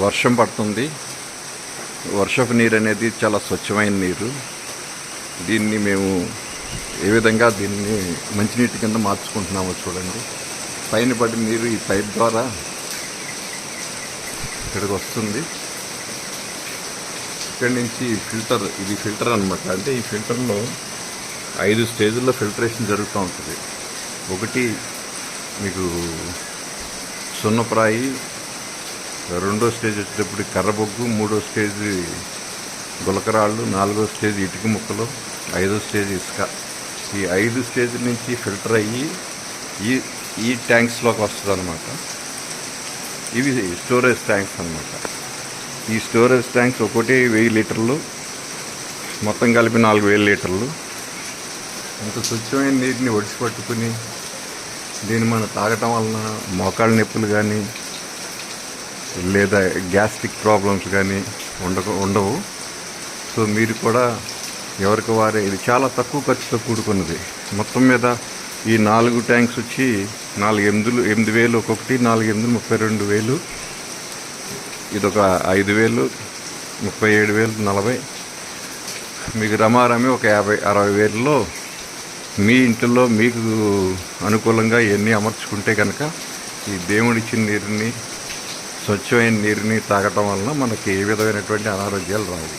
వర్షం పడుతుంది. వర్షపు నీరు అనేది చాలా స్వచ్ఛమైన నీరు. దీన్ని మేము ఏ విధంగా దీన్ని మంచినీటి కింద మార్చుకుంటున్నామో చూడండి. పైన పడిన నీరు ఈ పైప్ ద్వారా ఇక్కడికి వస్తుంది. ఇక్కడి నుంచి ఫిల్టర్, ఇది ఫిల్టర్ అనమాట. అంటే ఈ ఫిల్టర్లో 5 స్టేజ్ల్లో ఫిల్టరేషన్ జరుగుతూ ఉంటుంది. ఒకటి మీకు సున్నప్రాయి, రెండో స్టేజ్ వచ్చేటప్పుడు కర్రబొగ్గు, మూడో స్టేజ్ గులకరాళ్ళు, నాలుగో స్టేజ్ ఇటుక ముక్కలు, ఐదో స్టేజ్ ఇసుక. ఈ 5 స్టేజ్ల నుంచి ఫిల్టర్ అయ్యి ఈ ట్యాంక్స్లోకి వస్తుంది అనమాట. ఇవి స్టోరేజ్ ట్యాంక్స్ అనమాట. ఈ స్టోరేజ్ ట్యాంక్స్ ఒకటి 1000 లీటర్లు, మొత్తం కలిపి 4000 లీటర్లు. అంత స్వచ్ఛమైన నీటిని ఒడిసి పట్టుకుని దీన్ని మనం తాగటం వలన మోకాళ్ళ నొప్పులు కానీ లేదా గ్యాస్ట్రిక్ ప్రాబ్లమ్స్ కానీ ఉండవు. సో మీరు కూడా ఎవరికి వారే, ఇది చాలా తక్కువ ఖర్చుతో కూడుకున్నది. మొత్తం మీద ఈ 4 ట్యాంక్స్ వచ్చి 8,000 ఒక్కొక్కటి, 4 8 32,000. ఇదొక 5,000, 37,000, 40. మీకు రమారమి ఒక 50-60,000లో మీ ఇంట్లో మీకు అనుకూలంగా ఇవన్నీ అమర్చుకుంటే కనుక ఈ దేవుడిచ్చిన నీరుని, స్వచ్ఛమైన నీరుని తాగటం వలన మనకి ఏ విధమైనటువంటి అనారోగ్యాలు రావు.